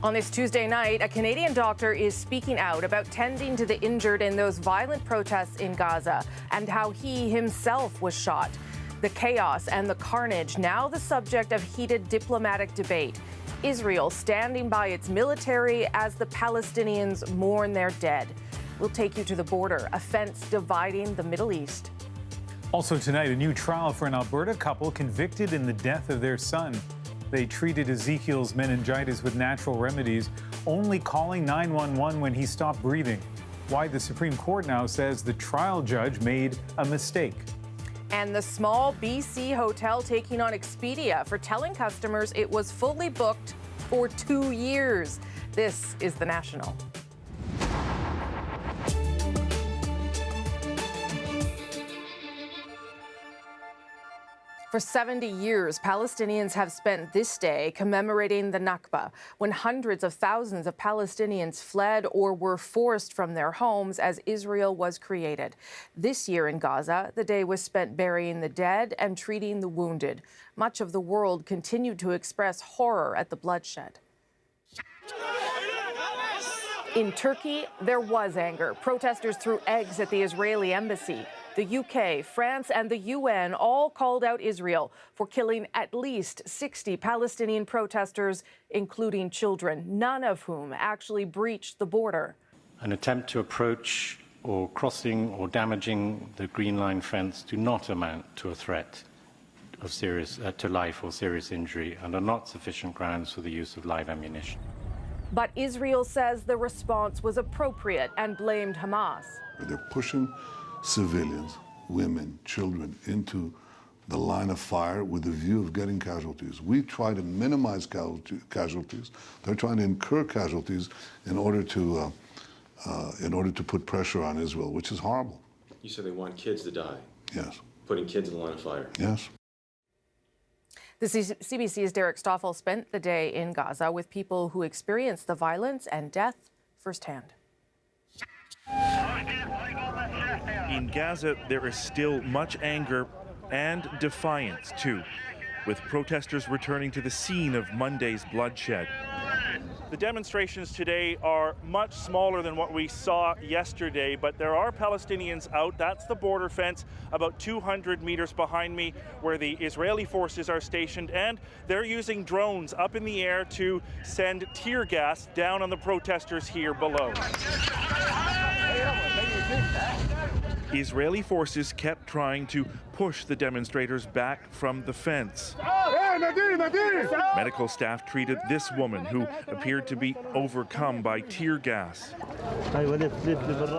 On this Tuesday night, a Canadian doctor is speaking out about tending to the injured in those violent protests in Gaza and how he himself was shot. The chaos and the carnage now the subject of heated diplomatic debate. Israel standing by its military as the Palestinians mourn their dead. We'll take you to the border, a fence dividing the Middle East. Also tonight, a new trial for an Alberta couple convicted in the death of their son. They treated Ezekiel's meningitis with natural remedies, only calling 911 when he stopped breathing. Why the Supreme Court now says the trial judge made a mistake. And the small BC hotel taking on Expedia for telling customers it was fully booked for 2 years. This is The National. For 70 years, Palestinians have spent this day commemorating the Nakba, when hundreds of thousands of Palestinians fled or were forced from their homes as Israel was created. This year in Gaza, the day was spent burying the dead and treating the wounded. Much of the world continued to express horror at the bloodshed. In Turkey, there was anger. Protesters threw eggs at the Israeli embassy. The UK, France, and the UN all called out Israel for killing at least 60 Palestinian protesters, including children, none of whom actually breached the border. An attempt to approach or crossing or damaging the Green Line fence do not amount to a threat of to life or serious injury and are not sufficient grounds for the use of live ammunition. But Israel says the response was appropriate and blamed Hamas. They're pushing civilians, women, children into the line of fire with the view of getting casualties. We try to minimize casualties. They're trying to incur casualties in order to put pressure on Israel, which is horrible. You said they want kids to die. Yes. Putting kids in the line of fire. Yes. The CBC's Derek Stoffel spent the day in Gaza with people who experienced the violence and death firsthand. In Gaza, there is still much anger and defiance, too, with protesters returning to the scene of Monday's bloodshed. The demonstrations today are much smaller than what we saw yesterday, but there are Palestinians out. That's the border fence about 200 meters behind me where the Israeli forces are stationed, and they're using drones up in the air to send tear gas down on the protesters here below. Israeli forces kept trying to push the demonstrators back from the fence. Medical staff treated this woman who appeared to be overcome by tear gas.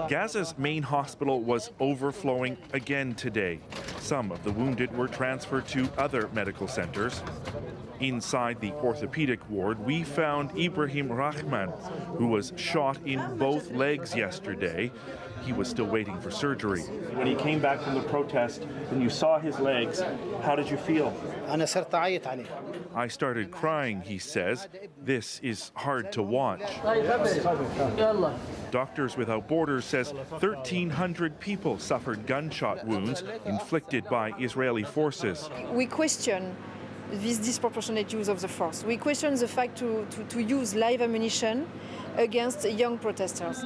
Gaza's main hospital was overflowing again today. Some of the wounded were transferred to other medical centers. Inside the orthopedic ward, we found Ibrahim Rahman, who was shot in both legs yesterday. He was still waiting for surgery. When he came back from the protest and you saw his legs, how did you feel? I started crying, he says. This is hard to watch. Doctors Without Borders says 1,300 people suffered gunshot wounds inflicted by Israeli forces. We question this disproportionate use of the force. We question the fact to use live ammunition against young protesters.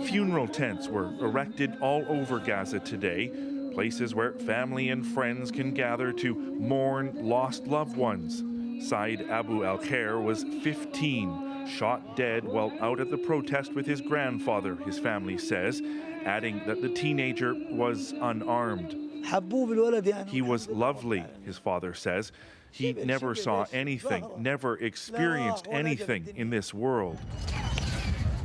Funeral tents were erected all over Gaza today, places where family and friends can gather to mourn lost loved ones. Said Abu al-Khair was 15, shot dead while out at the protest with his grandfather, his family says, adding that the teenager was unarmed. He was lovely, his father says. He never saw anything, never experienced anything in this world.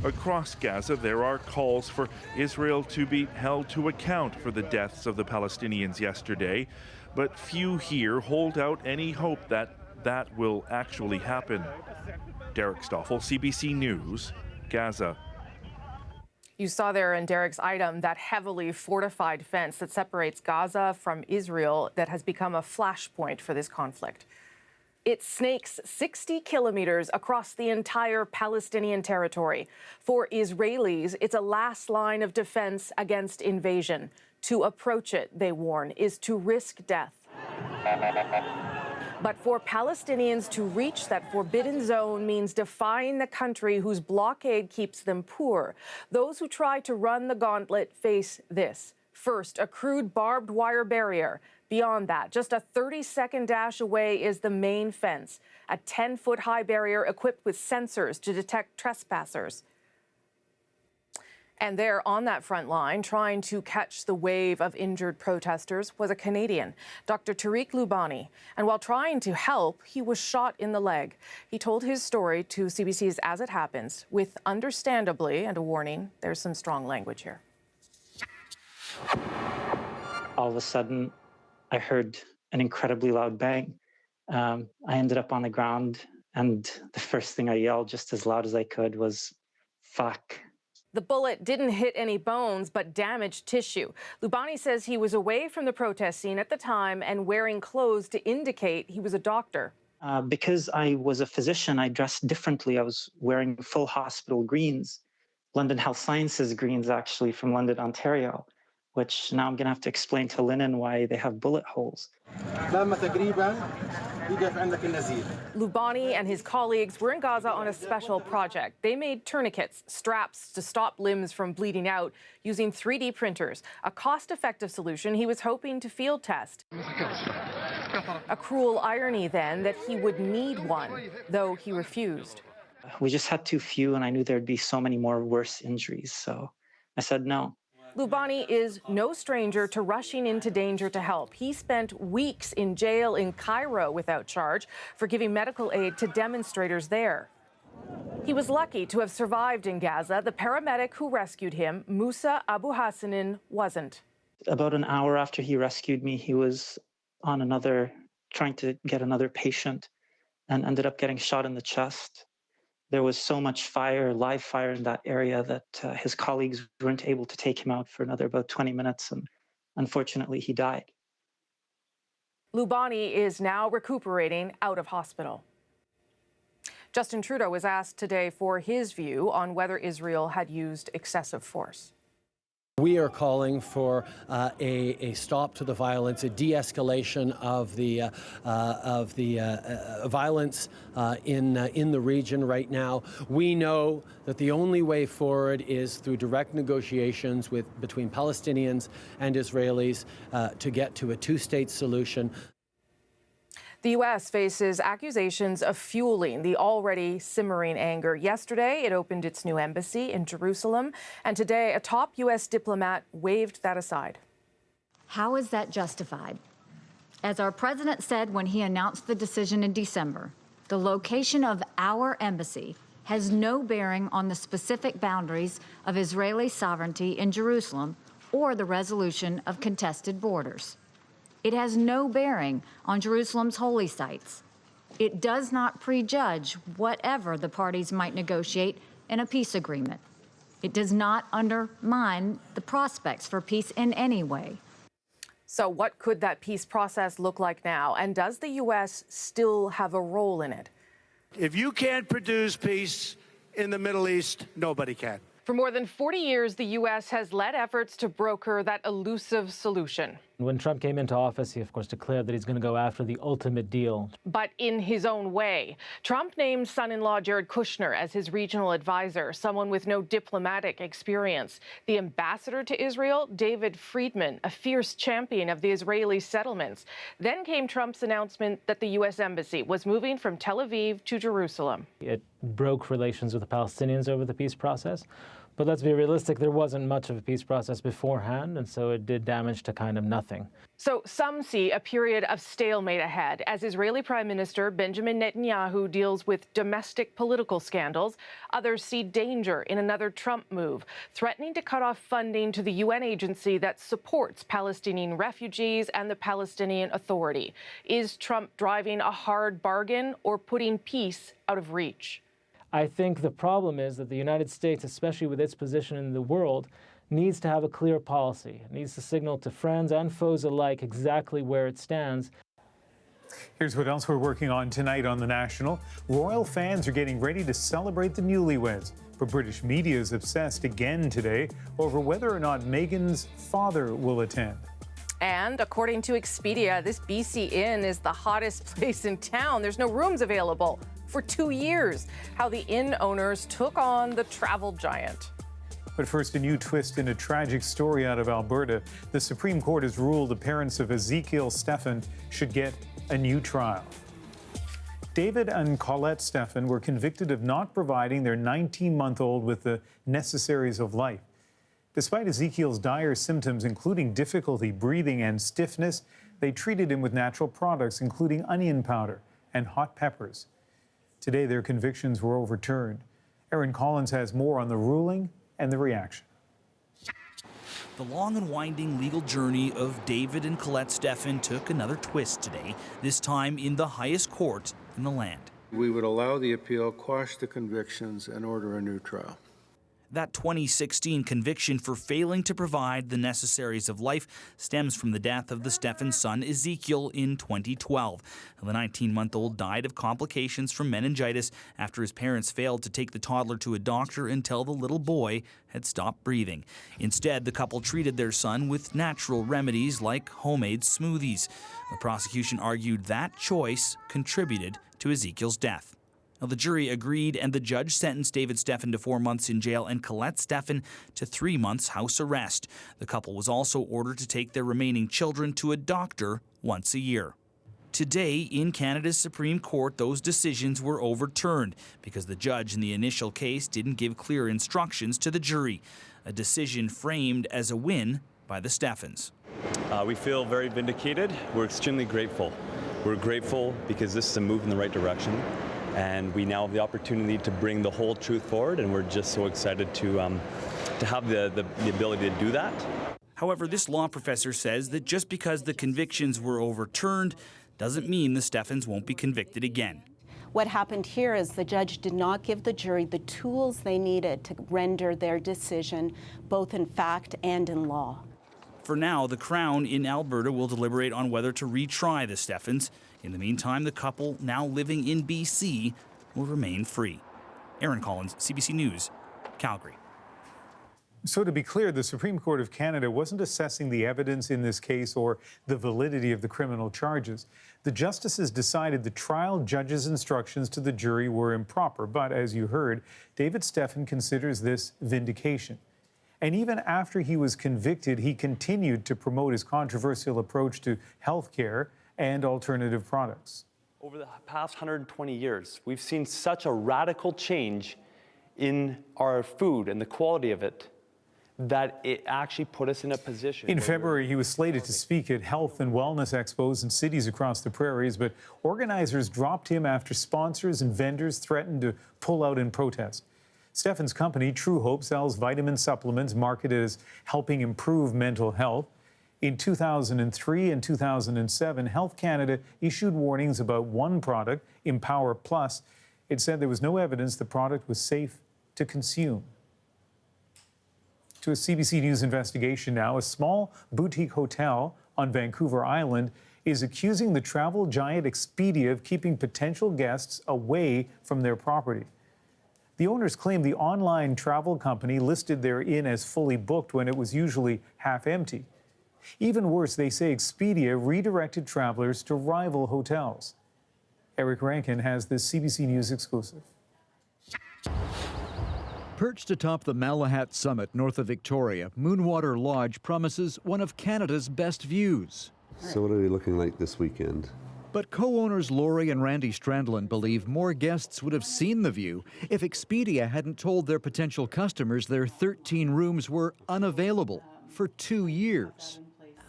Across Gaza, there are calls for Israel to be held to account for the deaths of the Palestinians yesterday, but few here hold out any hope that that will actually happen. Derek Stoffel, CBC News, Gaza. You saw there in Derek's item that heavily fortified fence that separates Gaza from Israel that has become a flashpoint for this conflict. It snakes 60 kilometers across the entire Palestinian territory. For Israelis, it's a last line of defense against invasion. To approach it, they warn, is to risk death. But for Palestinians to reach that forbidden zone means defying the country whose blockade keeps them poor. Those who try to run the gauntlet face this. First, a crude barbed wire barrier. Beyond that, just a 30-second dash away is the main fence, a 10-foot high barrier equipped with sensors to detect trespassers. And there on that front line, trying to catch the wave of injured protesters, was a Canadian, Dr. Tariq Lubani. And while trying to help, he was shot in the leg. He told his story to CBC's As It Happens, with understandably, and a warning, there's some strong language here. All of a sudden, I heard an incredibly loud bang. I ended up on the ground, and the first thing I yelled, just as loud as I could, was, "Fuck." The bullet didn't hit any bones, but damaged tissue. Lubani says he was away from the protest scene at the time and wearing clothes to indicate he was a doctor. Because I was a physician, I dressed differently. I was wearing full hospital greens, London Health Sciences greens, actually, from London, Ontario, which now I'm going to have to explain to Linen why they have bullet holes. Lubani and his colleagues were in Gaza on a special project. They made tourniquets, straps to stop limbs from bleeding out using 3D printers, a cost-effective solution he was hoping to field test. A cruel irony, then, that he would need one, though he refused. We just had too few, and I knew there'd be so many more worse injuries, so I said no. Lubani is no stranger to rushing into danger to help. He spent weeks in jail in Cairo without charge for giving medical aid to demonstrators there. He was lucky to have survived in Gaza. The paramedic who rescued him, Musa Abu Hassanin, wasn't. About an hour after he rescued me, he was on trying to get another patient, and ended up getting shot in the chest. There was so much fire, live fire in that area, that his colleagues weren't able to take him out for another about 20 minutes, and unfortunately he died. Lubani is now recuperating out of hospital. Justin Trudeau was asked today for his view on whether Israel had used excessive force. We are calling for a stop to the violence, a de-escalation of the violence in the region right now. We know that the only way forward is through direct negotiations between Palestinians and Israelis to get to a two-state solution. The U.S. faces accusations of fueling the already simmering anger. Yesterday, it opened its new embassy in Jerusalem, and today, a top U.S. diplomat waved that aside. How is that justified? As our president said when he announced the decision in December, the location of our embassy has no bearing on the specific boundaries of Israeli sovereignty in Jerusalem or the resolution of contested borders. It has no bearing on Jerusalem's holy sites. It does not prejudge whatever the parties might negotiate in a peace agreement. It does not undermine the prospects for peace in any way. So what could that peace process look like now? And does the U.S. still have a role in it? If you can't produce peace in the Middle East, nobody can. For more than 40 years, the U.S. has led efforts to broker that elusive solution. When Trump came into office, he, of course, declared that he's going to go after the ultimate deal. But in his own way. Trump named son-in-law Jared Kushner as his regional advisor, someone with no diplomatic experience. The ambassador to Israel, David Friedman, a fierce champion of the Israeli settlements. Then came Trump's announcement that the U.S. embassy was moving from Tel Aviv to Jerusalem. It broke relations with the Palestinians over the peace process. But let's be realistic, there wasn't much of a peace process beforehand, and so it did damage to kind of nothing. So some see a period of stalemate ahead as Israeli Prime Minister Benjamin Netanyahu deals with domestic political scandals. Others see danger in another Trump move, threatening to cut off funding to the UN agency that supports Palestinian refugees and the Palestinian Authority. Is Trump driving a hard bargain or putting peace out of reach? I think the problem is that the United States, especially with its position in the world, needs to have a clear policy. It needs to signal to friends and foes alike exactly where it stands. Here's what else we're working on tonight on The National. Royal fans are getting ready to celebrate the newlyweds, but British media is obsessed again today over whether or not Meghan's father will attend. And according to Expedia, this BC Inn is the hottest place in town. There's no rooms available for 2 years. How the inn owners took on the travel giant. But first, a new twist in a tragic story out of Alberta. The Supreme Court has ruled the parents of Ezekiel Stephan should get a new trial. David and Colette Stephan were convicted of not providing their 19-month-old with the necessaries of life. Despite Ezekiel's dire symptoms, including difficulty breathing and stiffness, they treated him with natural products, including onion powder and hot peppers. Today, their convictions were overturned. Aaron Collins has more on the ruling and the reaction. The long and winding legal journey of David and Colette Stephan took another twist today, this time in the highest court in the land. We would allow the appeal, quash the convictions, and order a new trial. That 2016 conviction for failing to provide the necessaries of life stems from the death of the Stephan son, Ezekiel, in 2012. The 19-month-old died of complications from meningitis after his parents failed to take the toddler to a doctor until the little boy had stopped breathing. Instead, the couple treated their son with natural remedies like homemade smoothies. The prosecution argued that choice contributed to Ezekiel's death. Now, the jury agreed, and the judge sentenced David Stephan to 4 months in jail and Colette Stephan to 3 months house arrest. The couple was also ordered to take their remaining children to a doctor once a year. Today, in Canada's Supreme Court, those decisions were overturned because the judge in the initial case didn't give clear instructions to the jury, a decision framed as a win by the Stephans. We feel very vindicated. We're extremely grateful. We're grateful because this is a move in the right direction. And we now have the opportunity to bring the whole truth forward, and we're just so excited to have the ability to do that. However, this law professor says that just because the convictions were overturned doesn't mean the Stephans won't be convicted again. What happened here is the judge did not give the jury the tools they needed to render their decision, both in fact and in law. For now, the Crown in Alberta will deliberate on whether to retry the Stephans. In the meantime, the couple, now living in BC, will remain free. Aaron Collins, CBC News, Calgary. So to be clear, the Supreme Court of Canada wasn't assessing the evidence in this case or the validity of the criminal charges. The justices decided the trial judge's instructions to the jury were improper. But as you heard, David Stephan considers this vindication. And even after he was convicted, he continued to promote his controversial approach to health care and alternative products. Over the past 120 years, we've seen such a radical change in our food and the quality of it that it actually put us in a position. In February, he was slated to speak at health and wellness expos in cities across the prairies, but organizers dropped him after sponsors and vendors threatened to pull out in protest. Stephan's company, True Hope, sells vitamin supplements marketed as helping improve mental health. In 2003 and 2007, Health Canada issued warnings about one product, Empower Plus. It said there was no evidence the product was safe to consume. To a CBC News investigation now, a small boutique hotel on Vancouver Island is accusing the travel giant Expedia of keeping potential guests away from their property. The owners claim the online travel company listed their inn as fully booked when it was usually half empty. Even worse, they say Expedia redirected travelers to rival hotels. Eric Rankin has this CBC News exclusive. Perched atop the Malahat Summit north of Victoria, Moonwater Lodge promises one of Canada's best views. So what are we looking like this weekend? But co-owners Laurie and Randy Strandland believe more guests would have seen the view if Expedia hadn't told their potential customers their 13 rooms were unavailable for 2 years.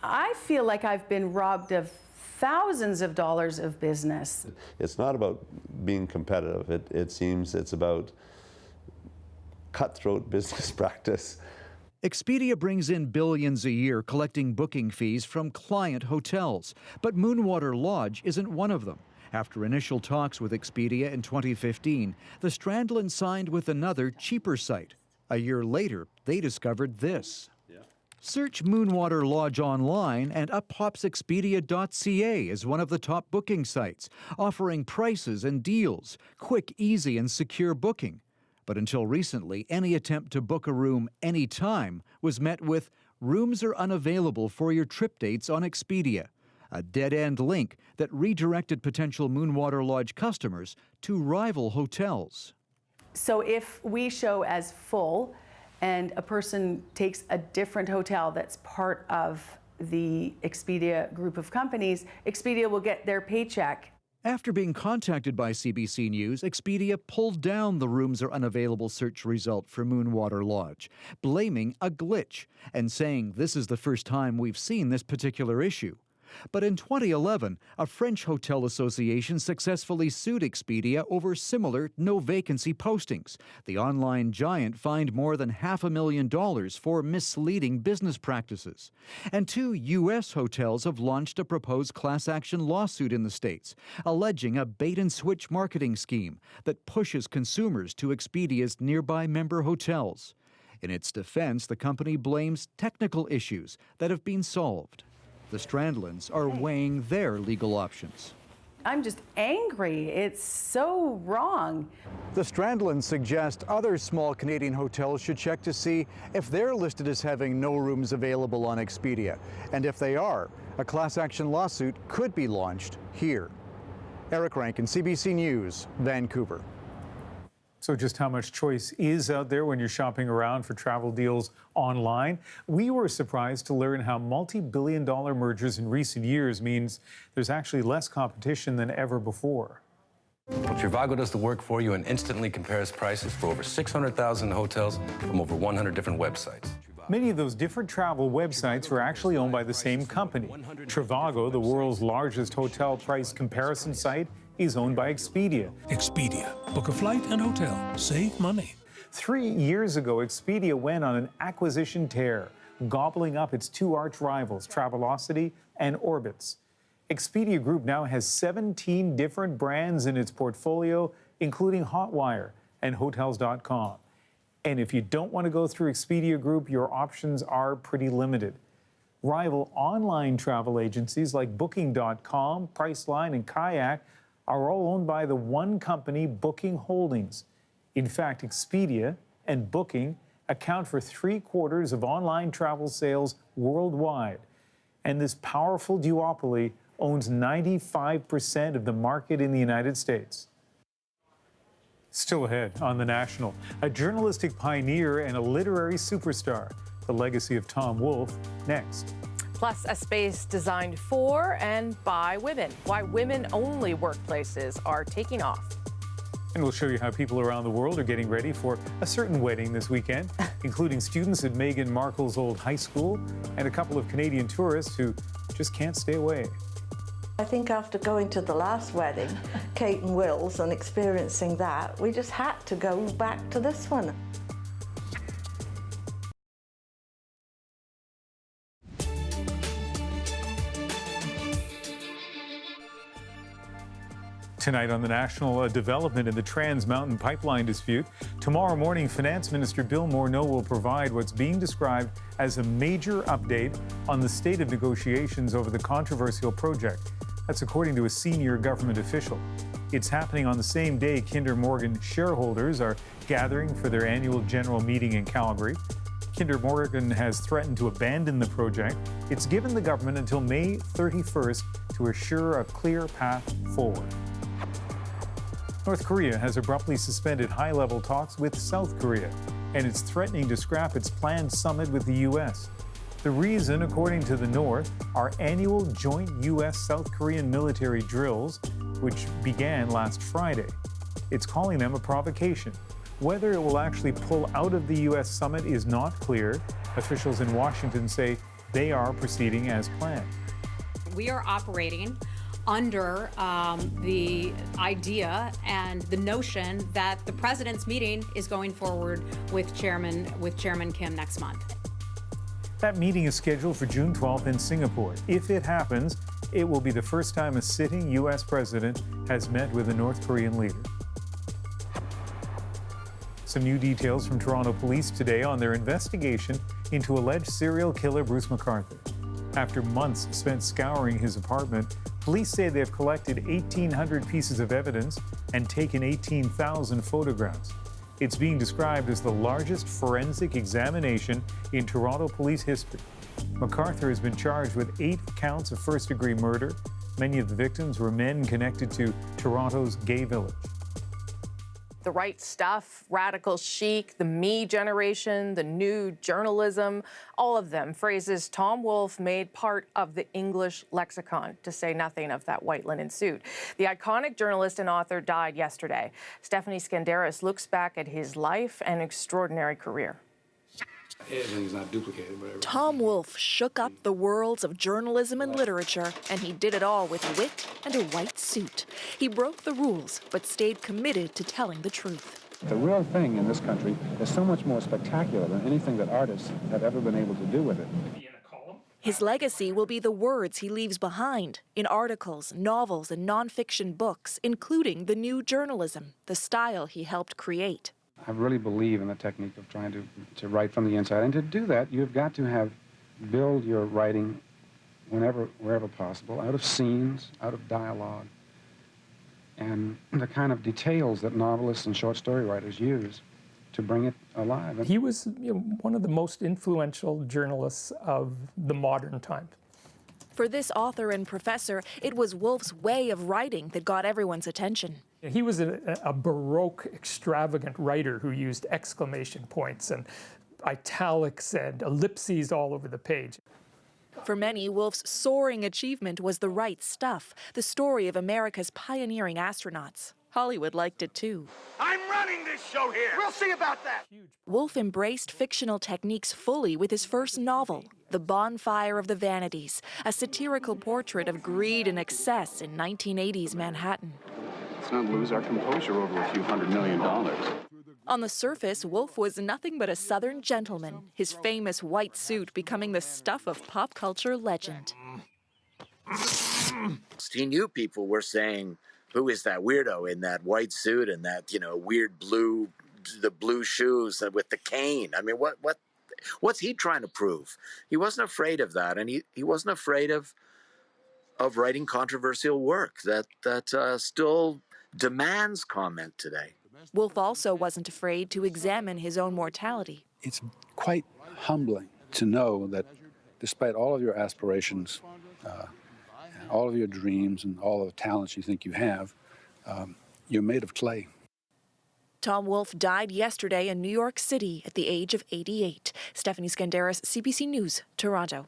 I feel like I've been robbed of thousands of dollars of business. It's not about being competitive. It seems it's about cutthroat business practice. Expedia brings in billions a year collecting booking fees from client hotels, but Moonwater Lodge isn't one of them. After initial talks with Expedia in 2015, the Strandland signed with another cheaper site. A year later, they discovered this. Search Moonwater Lodge online and up pops Expedia.ca as one of the top booking sites, offering prices and deals, quick, easy, and secure booking. But until recently, any attempt to book a room anytime was met with rooms are unavailable for your trip dates on Expedia, a dead-end link that redirected potential Moonwater Lodge customers to rival hotels. So if we show as full and a person takes a different hotel that's part of the Expedia group of companies, Expedia will get their paycheck. After being contacted by CBC News, Expedia pulled down the rooms are unavailable search result for Moonwater Lodge, blaming a glitch and saying this is the first time we've seen this particular issue. But in 2011, a French hotel association successfully sued Expedia over similar no-vacancy postings. The online giant fined more than $500,000 for misleading business practices. And 2 U.S. hotels have launched a proposed class action lawsuit in the States, alleging a bait-and-switch marketing scheme that pushes consumers to Expedia's nearby member hotels. In its defense, the company blames technical issues that have been solved. The Strandlands are weighing their legal options. I'm just angry. It's so wrong. The Strandlands suggest other small Canadian hotels should check to see if they're listed as having no rooms available on Expedia. And if they are, a class action lawsuit could be launched here. Eric Rankin, CBC News, Vancouver. So just how much choice is out there when you're shopping around for travel deals online? We were surprised to learn how multi-billion-dollar mergers in recent years means there's actually less competition than ever before. Well, Trivago does the work for you and instantly compares prices for over 600,000 hotels from over 100 different websites. Many of those different travel websites are actually owned by the same company. Trivago, the world's largest hotel price comparison site, is owned by Expedia. Expedia. Book a flight and hotel. Save money. 3 years ago, Expedia went on an acquisition tear, gobbling up its 2 arch rivals, Travelocity and Orbitz. Expedia Group now has 17 different brands in its portfolio, including Hotwire and Hotels.com. And if you don't want to go through Expedia Group, your options are pretty limited. Rival online travel agencies like Booking.com, Priceline, and Kayak are all owned by the one company, Booking Holdings. In fact, Expedia and Booking account for 3/4 of online travel sales worldwide. And this powerful duopoly owns 95% of the market in the United States. Still ahead on The National, a journalistic pioneer and a literary superstar. The legacy of Tom Wolfe, next. Plus, a space designed for and by women. Why women-only workplaces are taking off. And we'll show you how people around the world are getting ready for a certain wedding this weekend, including students at Meghan Markle's old high school and a couple of Canadian tourists who just can't stay away. I think after going to the last wedding, Kate and Will's, and experiencing that, we just had to go back to this one. Tonight on The National, a development in the Trans Mountain Pipeline dispute. Tomorrow morning, Finance Minister Bill Morneau will provide what's being described as a major update on the state of negotiations over the controversial project. That's according to a senior government official. It's happening on the same day Kinder Morgan shareholders are gathering for their annual general meeting in Calgary. Kinder Morgan has threatened to abandon the project. It's given the government until May 31st to assure a clear path forward. North Korea has abruptly suspended high-level talks with South Korea, and it's threatening to scrap its planned summit with the U.S. The reason, according to the North, are annual joint U.S.-South Korean military drills, which began last Friday. It's calling them a provocation. Whether it will actually pull out of the U.S. summit is not clear. Officials in Washington say they are proceeding as planned. We are operating under the idea and the notion that the president's meeting is going forward with Chairman Kim next month. That meeting is scheduled for June 12th in Singapore. If it happens, it will be the first time a sitting U.S. president has met with a North Korean leader. Some new details from Toronto police today on their investigation into alleged serial killer Bruce McArthur. After months spent scouring his apartment, police say they've collected 1,800 pieces of evidence and taken 18,000 photographs. It's being described as the largest forensic examination in Toronto police history. MacArthur has been charged with 8 counts of first-degree murder. Many of the victims were men connected to Toronto's gay village. The right stuff, radical chic, the me generation, the new journalism, all of them phrases Tom Wolfe made part of the English lexicon, to say nothing of that white linen suit. The iconic journalist and author died yesterday. Stephanie Skandaris looks back at his life and extraordinary career. Everything's not duplicated, whatever. Tom Wolfe shook up the worlds of journalism and literature, and he did it all with wit and a white suit. He broke the rules, but stayed committed to telling the truth. The real thing in this country is so much more spectacular than anything that artists have ever been able to do with it. His legacy will be the words he leaves behind in articles, novels, and nonfiction books, including the new journalism, the style he helped create. I really believe in the technique of trying to write from the inside. And to do that, you've got to build your writing wherever possible, out of scenes, out of dialogue, and the kind of details that novelists and short story writers use to bring it alive. He was one of the most influential journalists of the modern time. For this author and professor, it was Wolfe's way of writing that got everyone's attention. He was a Baroque, extravagant writer who used exclamation points and italics and ellipses all over the page. For many, Wolfe's soaring achievement was The Right Stuff, the story of America's pioneering astronauts. Hollywood liked it too. I'm running this show here. We'll see about that. Wolfe embraced fictional techniques fully with his first novel, The Bonfire of the Vanities, a satirical portrait of greed and excess in 1980s Manhattan. Let's not lose our composure over a few $100 million. On the surface, Wolfe was nothing but a Southern gentleman, his famous white suit becoming the stuff of pop culture legend. He knew people were saying, who is that weirdo in that white suit and that, weird the blue shoes with the cane? I mean, what's he trying to prove? He wasn't afraid of that, and he wasn't afraid of writing controversial work that still demands comment today. Wolfe also wasn't afraid to examine his own mortality. It's quite humbling to know that despite all of your aspirations, all of your dreams and all of the talents you think you have, you're made of clay. Tom Wolfe died yesterday in New York City at the age of 88. Stephanie Skandaris, CBC News, Toronto.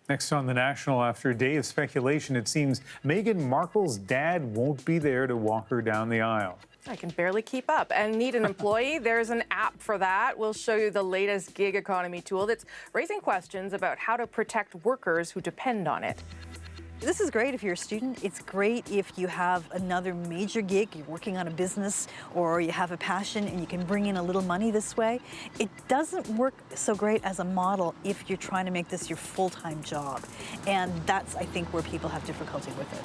Next on The National, after a day of speculation, it seems Meghan Markle's dad won't be there to walk her down the aisle. I can barely keep up and need an employee. There's an app for that. We'll show you the latest gig economy tool that's raising questions about how to protect workers who depend on it. This is great if you're a student. It's great if you have another major gig, you're working on a business, or you have a passion and you can bring in a little money this way. It doesn't work so great as a model if you're trying to make this your full-time job. And that's, I think, where people have difficulty with it.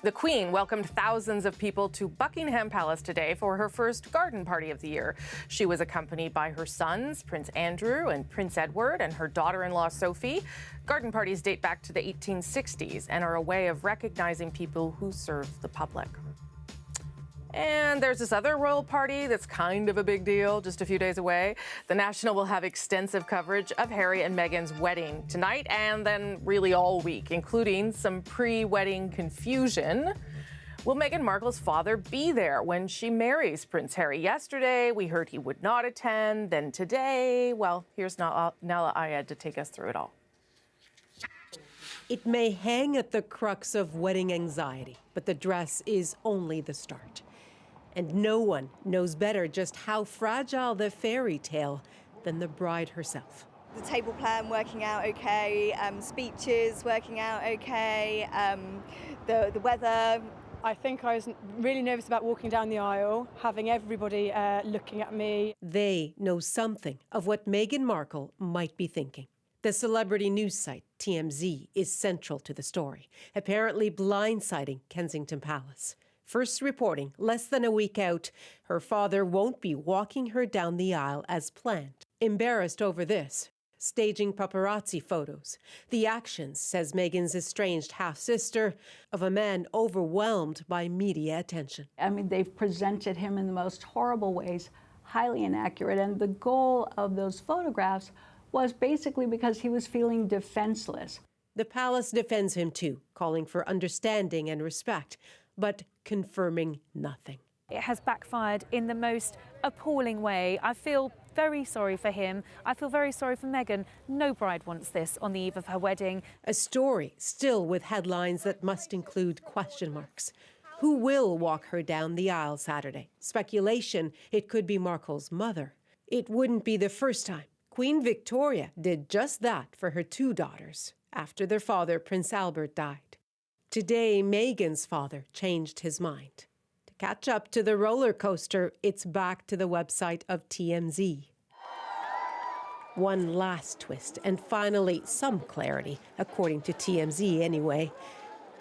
The Queen welcomed thousands of people to Buckingham Palace today for her first garden party of the year. She was accompanied by her sons, Prince Andrew and Prince Edward, and her daughter-in-law, Sophie. Garden parties date back to the 1860s and are a way of recognizing people who serve the public. And there's this other royal party that's kind of a big deal, just a few days away. The National will have extensive coverage of Harry and Meghan's wedding tonight and then really all week, including some pre-wedding confusion. Will Meghan Markle's father be there when she marries Prince Harry? Yesterday, we heard he would not attend. Then today, well, here's Nella Ayed to take us through it all. It may hang at the crux of wedding anxiety, but the dress is only the start. And no one knows better just how fragile the fairy tale than the bride herself. The table plan working out okay, speeches working out okay, the weather. I think I was really nervous about walking down the aisle, having everybody looking at me. They know something of what Meghan Markle might be thinking. The celebrity news site TMZ is central to the story, apparently blindsiding Kensington Palace. First reporting, less than a week out, her father won't be walking her down the aisle as planned. Embarrassed over this, staging paparazzi photos. The actions, says Meghan's estranged half-sister, of a man overwhelmed by media attention. I mean, they've presented him in the most horrible ways, highly inaccurate, and the goal of those photographs was basically because he was feeling defenseless. The palace defends him too, calling for understanding and respect, but confirming nothing. It has backfired in the most appalling way. I feel very sorry for him. I feel very sorry for Meghan. No bride wants this on the eve of her wedding. A story still with headlines that must include question marks. Who will walk her down the aisle Saturday? Speculation, it could be Markle's mother. It wouldn't be the first time. Queen Victoria did just that for her two daughters after their father, Prince Albert, died. Today, Meghan's father changed his mind. To catch up to the roller coaster, it's back to the website of TMZ. One last twist, and finally some clarity, according to TMZ anyway.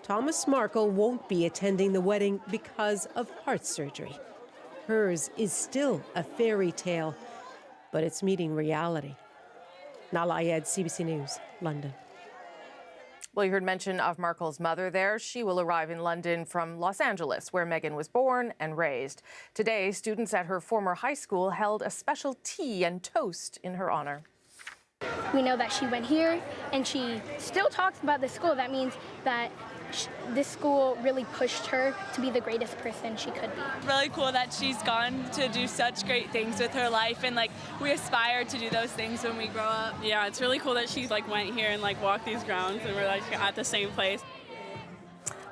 Thomas Markle won't be attending the wedding because of heart surgery. Hers is still a fairy tale, but it's meeting reality. Nala Ayed, CBC News, London. Well, you heard mention of Markle's mother there. She will arrive in London from Los Angeles, where Meghan was born and raised. Today, students at her former high school held a special tea and toast in her honor. We know that she went here, and she still talks about this school. That means that this school really pushed her to be the greatest person she could be. Really cool that she's gone to do such great things with her life, and we aspire to do those things when we grow up. Yeah, it's really cool that she went here and walked these grounds, and we're at the same place.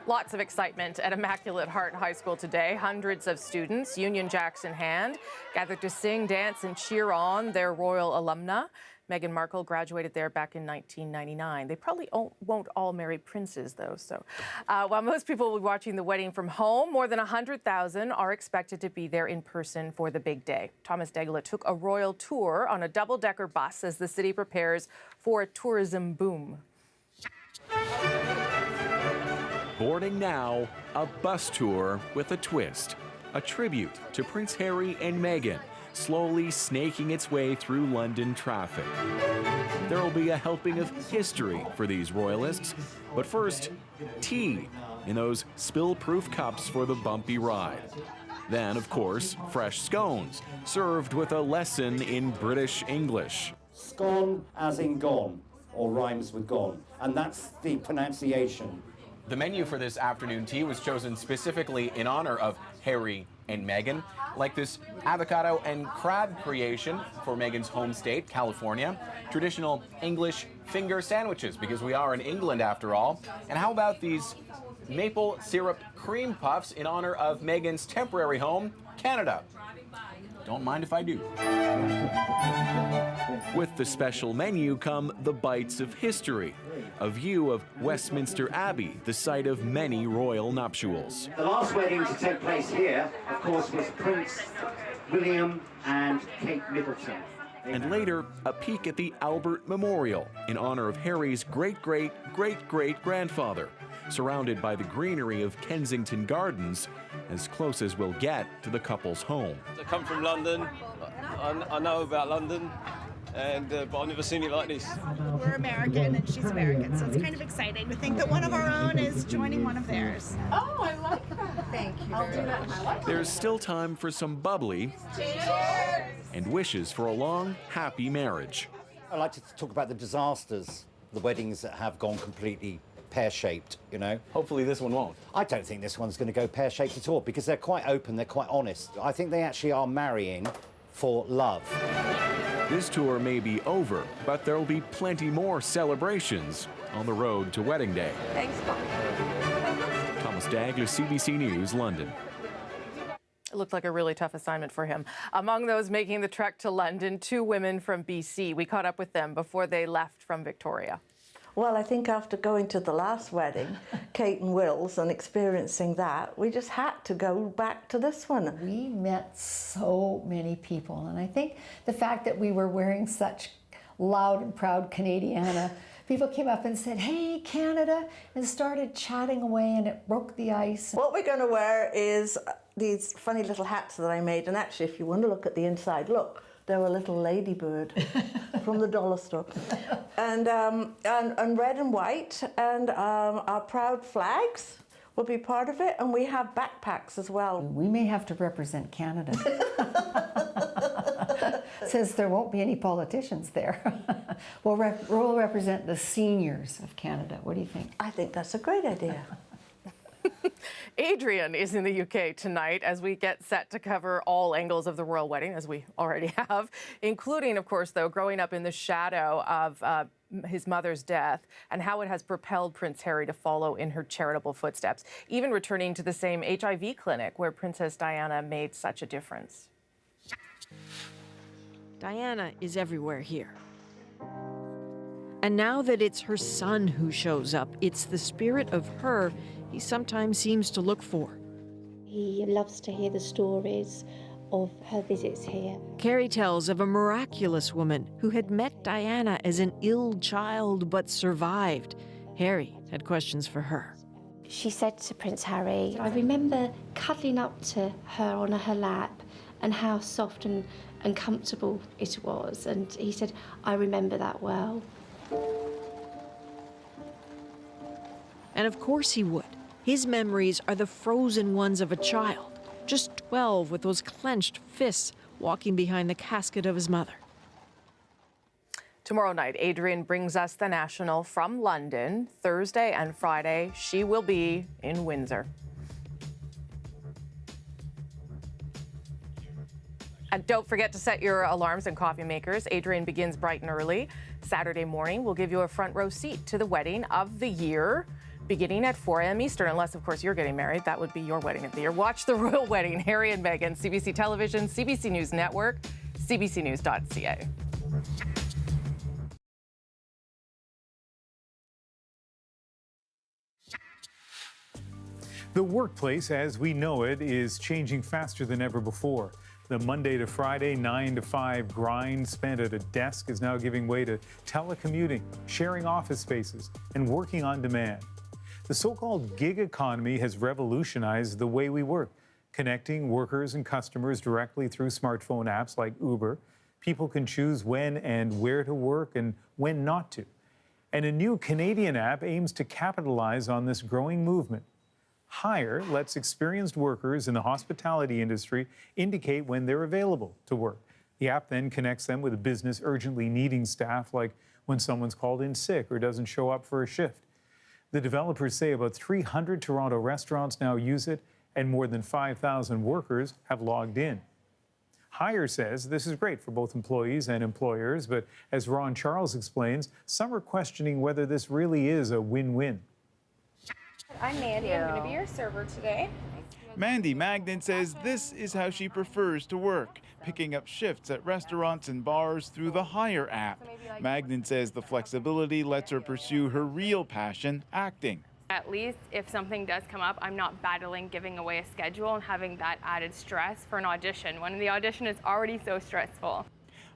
Lots of excitement at Immaculate Heart High School today. Hundreds of students, Union Jacks in hand, gathered to sing, dance, and cheer on their royal alumna. Meghan Markle graduated there back in 1999. They probably won't all marry princes, though. So while most people will be watching the wedding from home, more than 100,000 are expected to be there in person for the big day. Thomas Degla took a royal tour on a double-decker bus as the city prepares for a tourism boom. Boarding now, a bus tour with a twist. A tribute to Prince Harry and Meghan, slowly snaking its way through London traffic. There will be a helping of history for these royalists, but first, tea in those spill-proof cups for the bumpy ride. Then, of course, fresh scones, served with a lesson in British English. Scone as in gone, or rhymes with gone, and that's the pronunciation. The menu for this afternoon tea was chosen specifically in honor of Harry and Meghan, like this avocado and crab creation for Meghan's home state, California, traditional English finger sandwiches, because we are in England after all. And how about these maple syrup cream puffs in honor of Meghan's temporary home, Canada? Don't mind if I do. With the special menu come the bites of history, a view of Westminster Abbey, the site of many royal nuptials. The last wedding to take place here, of course, was Prince William and Kate Middleton. And later, a peek at the Albert Memorial in honor of Harry's great-great-great-great-grandfather, surrounded by the greenery of Kensington Gardens, as close as we'll get to the couple's home. I come from London. I know about London, but I've never seen it like this. We're American and she's American, so it's kind of exciting to think that one of our own is joining one of theirs. Oh, I like that. Thank you. I'll do that. There's still time for some bubbly and wishes for a long, happy marriage. I'd like to talk about the disasters, the weddings that have gone completely pear-shaped, you know. Hopefully this one won't. I don't think this one's going to go pear-shaped at all, because they're quite open, they're quite honest. I think they actually are marrying for love. This tour may be over, but there'll be plenty more celebrations on the road to wedding day. Thanks, Bob. Thomas Dagler, CBC News, London. It looked like a really tough assignment for him. Among those making the trek to London, 2 women from BC. We caught up with them before they left from Victoria. Well, I think after going to the last wedding, Kate and Will's, and experiencing that, we just had to go back to this one. We met so many people, and I think the fact that we were wearing such loud and proud Canadiana, people came up and said, "Hey, Canada," and started chatting away, and it broke the ice. What we're going to wear is these funny little hats that I made, and actually, if you want to look at the inside, look, They're a little ladybird from the dollar store. And red and white, and our proud flags will be part of it, and we have backpacks as well. We may have to represent Canada. Since there won't be any politicians there. We'll represent the seniors of Canada. What do you think? I think that's a great idea. Adrian is in the UK tonight as we get set to cover all angles of the royal wedding, as we already have, including, of course, though, growing up in the shadow of his mother's death and how it has propelled Prince Harry to follow in her charitable footsteps, even returning to the same HIV clinic where Princess Diana made such a difference. Diana is everywhere here. And now that it's her son who shows up, it's the spirit of her he sometimes seems to look for. He loves to hear the stories of her visits here. Carrie tells of a miraculous woman who had met Diana as an ill child but survived. Harry had questions for her. She said to Prince Harry, I remember cuddling up to her on her lap and how soft and comfortable it was. And he said, I remember that well. And of course he would. His memories are the frozen ones of a child, just 12 with those clenched fists walking behind the casket of his mother. Tomorrow night, Adrian brings us the National from London. Thursday and Friday, she will be in Windsor. And don't forget to set your alarms and coffee makers. Adrian begins bright and early. Saturday morning, we'll give you a front row seat to the wedding of the year, beginning at 4 a.m. Eastern, unless, of course, you're getting married. That would be your wedding of the year. Watch the royal wedding, Harry and Meghan, CBC Television, CBC News Network, cbcnews.ca. The workplace, as we know it, is changing faster than ever before. The Monday to Friday, 9 to 5 grind spent at a desk is now giving way to telecommuting, sharing office spaces, and working on demand. The so-called gig economy has revolutionized the way we work, connecting workers and customers directly through smartphone apps like Uber. People can choose when and where to work and when not to. And a new Canadian app aims to capitalize on this growing movement. Hire lets experienced workers in the hospitality industry indicate when they're available to work. The app then connects them with a business urgently needing staff, like when someone's called in sick or doesn't show up for a shift. The developers say about 300 Toronto restaurants now use it, and more than 5,000 workers have logged in. Hire says this is great for both employees and employers, but as Ron Charles explains, some are questioning whether this really is a win-win. I'm Mandy. I'm going to be your server today. Mandy Magnan says this is how she prefers to work, picking up shifts at restaurants and bars through the Hire app. Magnan says the flexibility lets her pursue her real passion, acting. At least if something does come up, I'm not battling giving away a schedule and having that added stress for an audition, when the audition is already so stressful.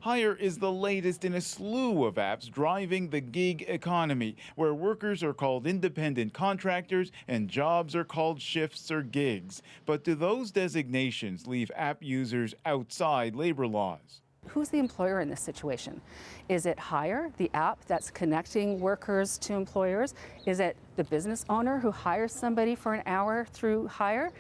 Hire is the latest in a slew of apps driving the gig economy, where workers are called independent contractors and jobs are called shifts or gigs. But do those designations leave app users outside labor laws? Who's the employer in this situation? Is it Hire, the app that's connecting workers to employers? Is it the business owner who hires somebody for an hour through Hire?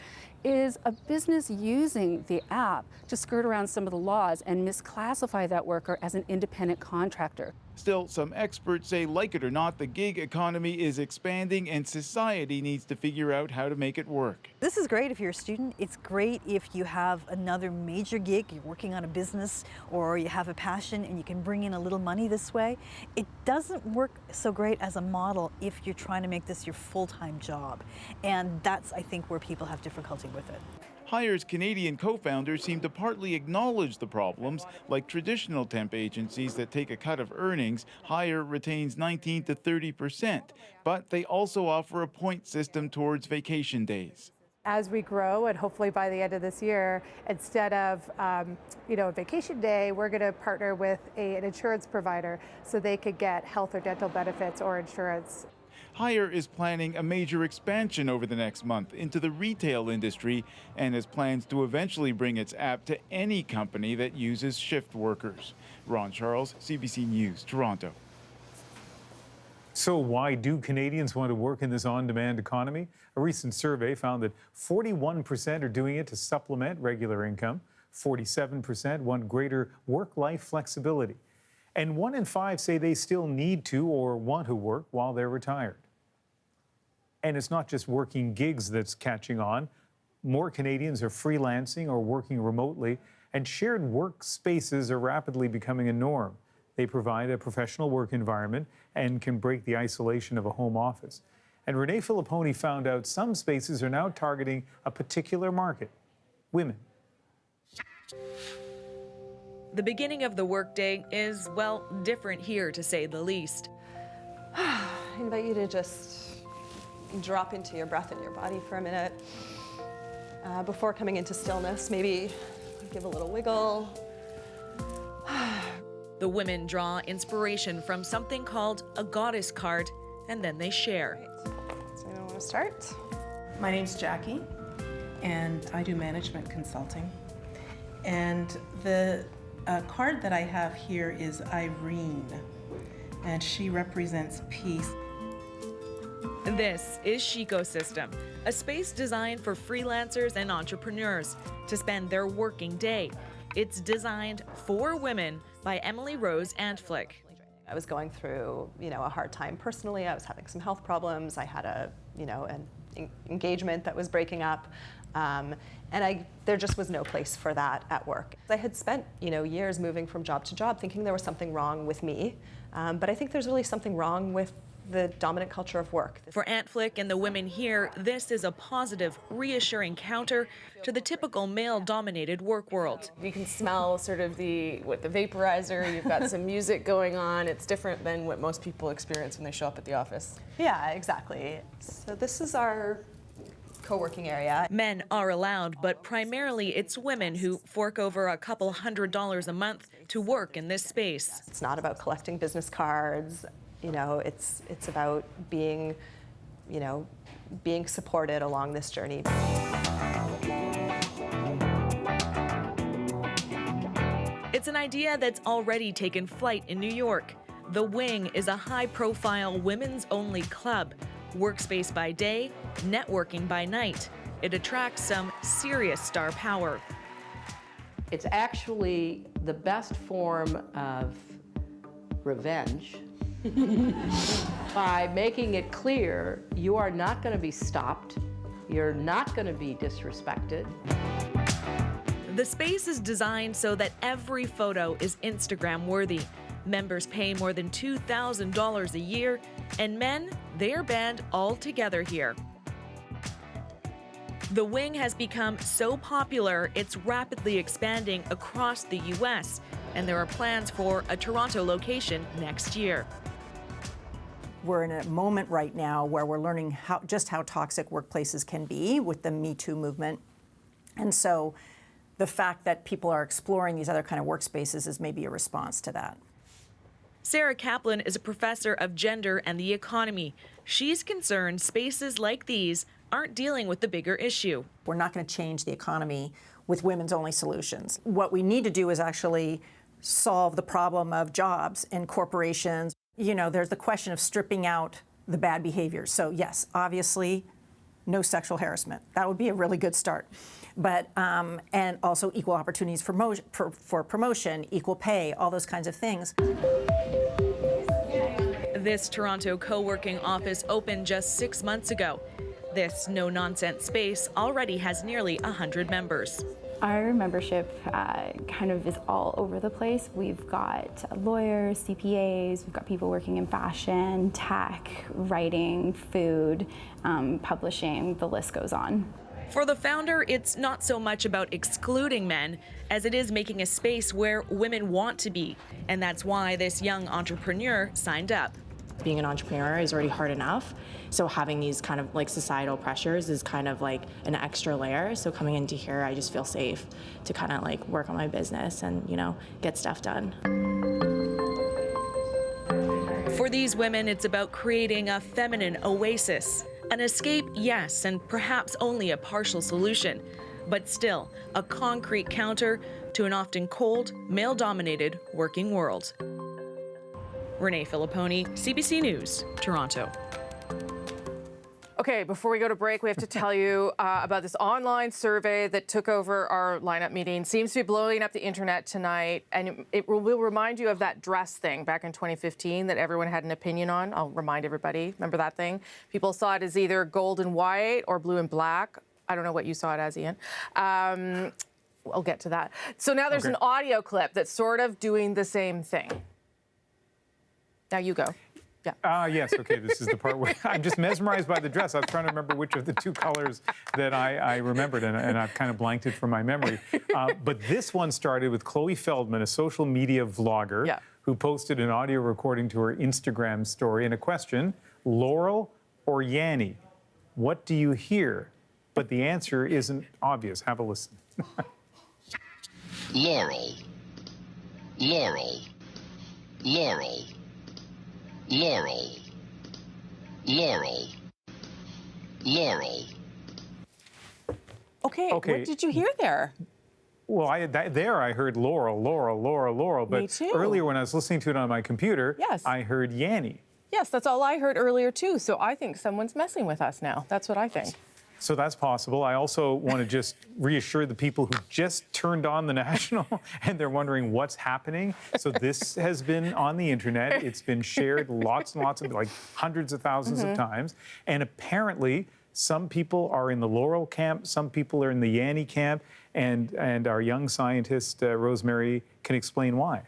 Is a business using the app to skirt around some of the laws and misclassify that worker as an independent contractor? Still, some experts say, like it or not, the gig economy is expanding and society needs to figure out how to make it work. This is great if you're a student. It's great if you have another major gig, you're working on a business, or you have a passion and you can bring in a little money this way. It doesn't work so great as a model if you're trying to make this your full-time job. And that's, I think, where people have difficulty with it. Hire's Canadian co-founders seem to partly acknowledge the problems. Like traditional temp agencies that take a cut of earnings, Hire retains 19 to 30%, but they also offer a point system towards vacation days. As we grow, and hopefully by the end of this year, instead of a vacation day, we're going to partner with an insurance provider so they could get health or dental benefits or insurance. Hire is planning a major expansion over the next month into the retail industry and has plans to eventually bring its app to any company that uses shift workers. Ron Charles, CBC News, Toronto. So why do Canadians want to work in this on-demand economy? A recent survey found that 41% are doing it to supplement regular income. 47% want greater work-life flexibility. And 1 in 5 say they still need to or want to work while they're retired. And it's not just working gigs that's catching on. More Canadians are freelancing or working remotely, and shared workspaces are rapidly becoming a norm. They provide a professional work environment and can break the isolation of a home office. And Renee Filipponi found out some spaces are now targeting a particular market: women. The beginning of the workday is, well, different here, to say the least. I invite you to just drop into your breath in your body for a minute. Before coming into stillness, maybe give a little wiggle. The women draw inspiration from something called a goddess card, and then they share. Does anyone want to start? My name's Jackie, and I do management consulting. And the card that I have here is Irene, and she represents peace. This is Shecosystem, a space designed for freelancers and entrepreneurs to spend their working day. It's designed for women by Emily Rose Antflick. I was going through, a hard time personally. I was having some health problems. I had an engagement that was breaking up. And there just was no place for that at work. I had spent, years moving from job to job thinking there was something wrong with me. But I think there's really something wrong with the dominant culture of work. For Antflick and the women here, this is a positive, reassuring counter to the typical male-dominated work world. You can smell sort of the vaporizer, you've got some music going on. It's different than what most people experience when they show up at the office. Yeah, exactly. So this is our co-working area. Men are allowed, but primarily it's women who fork over a couple $100 a month to work in this space. It's not about collecting business cards. It's about being, being supported along this journey. It's an idea that's already taken flight in New York. The Wing is a high-profile women's-only club. Workspace by day, networking by night. It attracts some serious star power. It's actually the best form of revenge by making it clear you are not going to be stopped, you're not going to be disrespected. The space is designed so that every photo is Instagram worthy. Members pay more than $2,000 a year, and men, they are banned altogether here. The Wing has become so popular, it's rapidly expanding across the U.S., and there are plans for a Toronto location next year. We're in a moment right now where we're learning just how toxic workplaces can be with the Me Too movement. And so the fact that people are exploring these other kind of workspaces is maybe a response to that. Sarah Kaplan is a professor of gender and the economy. She's concerned spaces like these aren't dealing with the bigger issue. We're not going to change the economy with women's only solutions. What we need to do is actually solve the problem of jobs in corporations. There's the question of stripping out the bad behaviors. So yes, obviously, no sexual harassment. That would be a really good start. But, and also equal opportunities for promotion, equal pay, all those kinds of things. This Toronto co-working office opened just 6 months ago. This no-nonsense space already has nearly 100 members. Our membership kind of is all over the place. We've got lawyers, CPAs, we've got people working in fashion, tech, writing, food, publishing, the list goes on. For the founder, it's not so much about excluding men as it is making a space where women want to be. And that's why this young entrepreneur signed up. Being an entrepreneur is already hard enough, so having these kind of societal pressures is kind of like an extra layer. So coming into here, I just feel safe to kind of work on my business and get stuff done. For these women, it's about creating a feminine oasis. An escape, yes, and perhaps only a partial solution, but still a concrete counter to an often cold, male-dominated working world. Renee Filipponi, CBC News, Toronto. Okay, before we go to break, we have to tell you about this online survey that took over our lineup meeting. Seems to be blowing up the internet tonight, and it will remind you of that dress thing back in 2015 that everyone had an opinion on. I'll remind everybody. Remember that thing? People saw it as either gold and white or blue and black. I don't know what you saw it as, Ian. I'll get to that. So now there's an audio clip that's sort of doing the same thing. Now you go. Yeah. Yes, okay, this is the part where I'm just mesmerized by the dress. I was trying to remember which of the two colors that I remembered, and I've kind of blanked it from my memory. But this one started with Chloe Feldman, a social media vlogger, who posted an audio recording to her Instagram story and a question, Laurel or Yanny? What do you hear? But the answer isn't obvious. Have a listen. Laurel, Laurel, Laurel, Laurel, Laurel, Laurel. Okay, what did you hear there? Well, I heard Laurel, Laurel, Laurel, Laurel. But Me too. Earlier when I was listening to it on my computer, I heard Yanny. Yes, that's all I heard earlier, too. So I think someone's messing with us now. That's what I think. So that's possible. I also want to just reassure the people who just turned on the National and they're wondering what's happening. So this has been on the internet. It's been shared lots and lots of, like hundreds of thousands of times. And apparently some people are in the Laurel camp, some people are in the Yanny camp, and our young scientist, Rosemary, can explain why.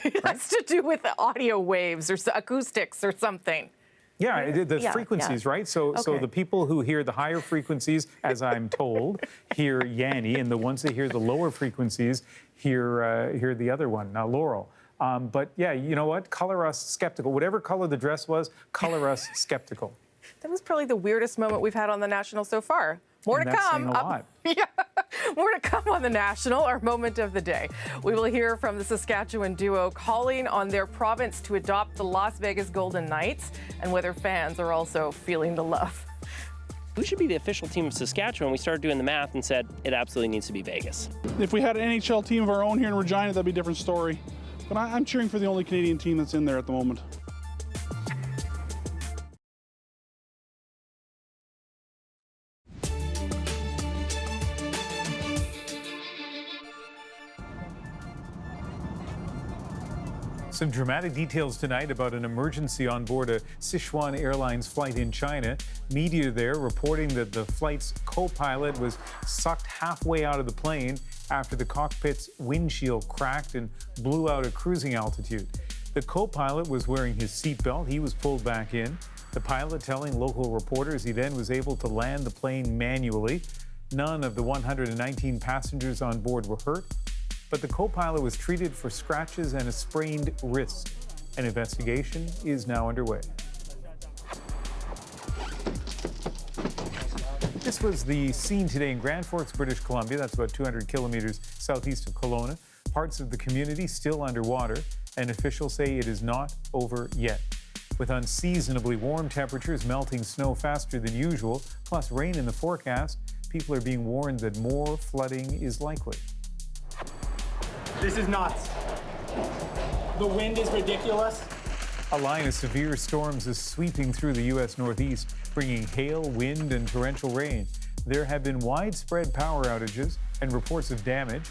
It has to do with the audio waves or acoustics or something. Yeah, the frequencies, right? So the people who hear the higher frequencies, as I'm told, hear Yanny, and the ones that hear the lower frequencies hear the other one, Laurel. But yeah, you know what? Color us skeptical. Whatever color the dress was, color us skeptical. That was probably the weirdest moment we've had on the National so far. More to come. More to come on the National, our moment of the day. We will hear from the Saskatchewan duo calling on their province to adopt the Las Vegas Golden Knights and whether fans are also feeling the love. Who should be the official team of Saskatchewan? We started doing the math and said it absolutely needs to be Vegas. If we had an NHL team of our own here in Regina, that'd be a different story. But I'm cheering for the only Canadian team that's in there at the moment. Some dramatic details tonight about an emergency on board a Sichuan Airlines flight in China. Media there reporting that the flight's co-pilot was sucked halfway out of the plane after the cockpit's windshield cracked and blew out at cruising altitude. The co-pilot was wearing his seatbelt. He was pulled back in. The pilot telling local reporters he then was able to land the plane manually. None of the 119 passengers on board were hurt, but the co-pilot was treated for scratches and a sprained wrist. An investigation is now underway. This was the scene today in Grand Forks, British Columbia. That's about 200 kilometers southeast of Kelowna. Parts of the community still underwater, and officials say it is not over yet. With unseasonably warm temperatures, melting snow faster than usual, plus rain in the forecast, people are being warned that more flooding is likely. This is nuts. The wind is ridiculous. A line of severe storms is sweeping through the U.S. Northeast, bringing hail, wind, and torrential rain. There have been widespread power outages and reports of damage.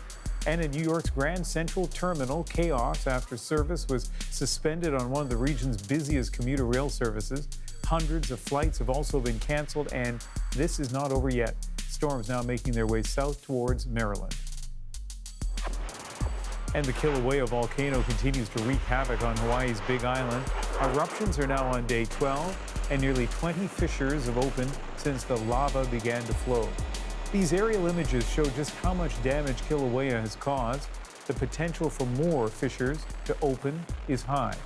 And in New York's Grand Central Terminal, chaos after service was suspended on one of the region's busiest commuter rail services. Hundreds of flights have also been canceled, and this is not over yet. Storms now making their way south towards Maryland. And the Kilauea volcano continues to wreak havoc on Hawaii's Big Island. Eruptions are now on day 12, and nearly 20 fissures have opened since the lava began to flow. These aerial images show just how much damage Kilauea has caused. The potential for more fissures to open is high.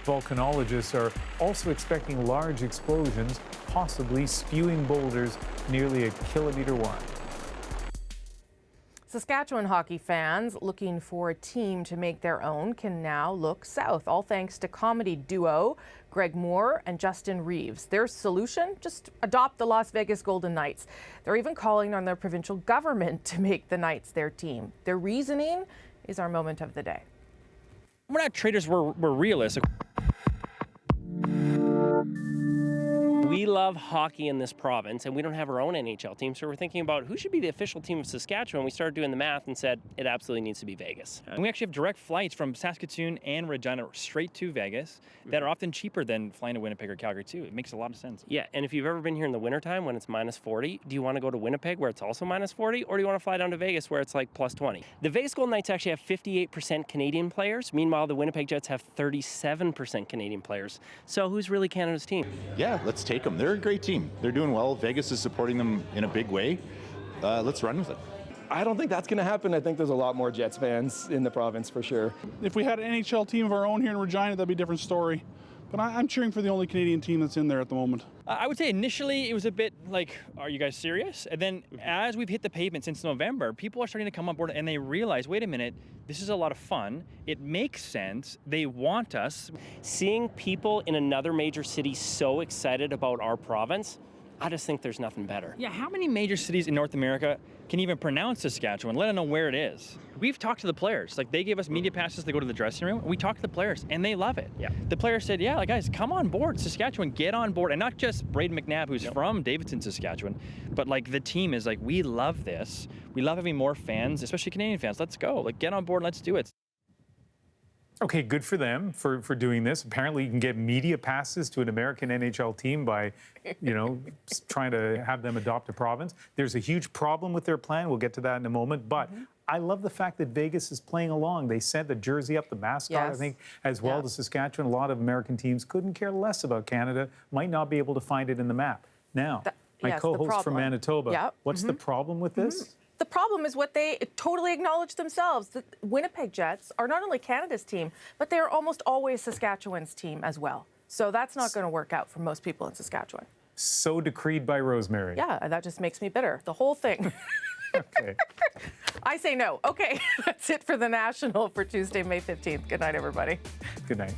Volcanologists are also expecting large explosions, possibly spewing boulders nearly a kilometer wide. Saskatchewan hockey fans looking for a team to make their own can now look south, all thanks to comedy duo Greg Moore and Justin Reeves. Their solution? Just adopt the Las Vegas Golden Knights. They're even calling on their provincial government to make the Knights their team. Their reasoning is our moment of the day. We're not traitors, we're realists. We love hockey in this province, and we don't have our own NHL team, so we're thinking about who should be the official team of Saskatchewan. We started doing the math and said it absolutely needs to be Vegas. And we actually have direct flights from Saskatoon and Regina straight to Vegas that are often cheaper than flying to Winnipeg or Calgary too. It makes a lot of sense. Yeah, and if you've ever been here in the wintertime when it's minus 40, do you want to go to Winnipeg where it's also minus 40, or do you want to fly down to Vegas where it's like plus 20? The Vegas Golden Knights actually have 58% Canadian players. Meanwhile, the Winnipeg Jets have 37% Canadian players. So who's really Canada's team? Yeah, let's take them. They're a great team. They're doing well. Vegas is supporting them in a big way. Let's run with it. I don't think that's going to happen. I think there's a lot more Jets fans in the province for sure. If we had an NHL team of our own here in Regina, that'd be a different story. But I'm cheering for the only Canadian team that's in there at the moment. I would say initially it was a bit like, are you guys serious? And then as we've hit the pavement since November, people are starting to come on board and they realize, wait a minute, this is a lot of fun. It makes sense. They want us. Seeing people in another major city so excited about our province, I just think there's nothing better. Yeah, how many major cities in North America can even pronounce Saskatchewan, let alone where it is? We've talked to the players. Like, they gave us media passes to go to the dressing room. We talked to the players, and they love it. Yeah. The players said, yeah, like, guys, come on board. Saskatchewan, get on board. And not just Braden McNabb, who's from Davidson, Saskatchewan, but, like, the team is like, we love this. We love having more fans, especially Canadian fans. Let's go. Like, get on board. Let's do it. Okay, good for them for doing this. Apparently, you can get media passes to an American NHL team by, trying to have them adopt a province. There's a huge problem with their plan. We'll get to that in a moment. But I love the fact that Vegas is playing along. They sent the jersey up, the mascot, I think, as well to Saskatchewan. A lot of American teams couldn't care less about Canada, might not be able to find it in the map. Now, my co-host from Manitoba, what's the problem with this? The problem is what they totally acknowledge themselves. The Winnipeg Jets are not only Canada's team, but they are almost always Saskatchewan's team as well. So that's not going to work out for most people in Saskatchewan. So decreed by Rosemary. Yeah, that just makes me bitter. The whole thing. Okay. I say no. Okay, that's it for The National for Tuesday, May 15th. Good night, everybody. Good night.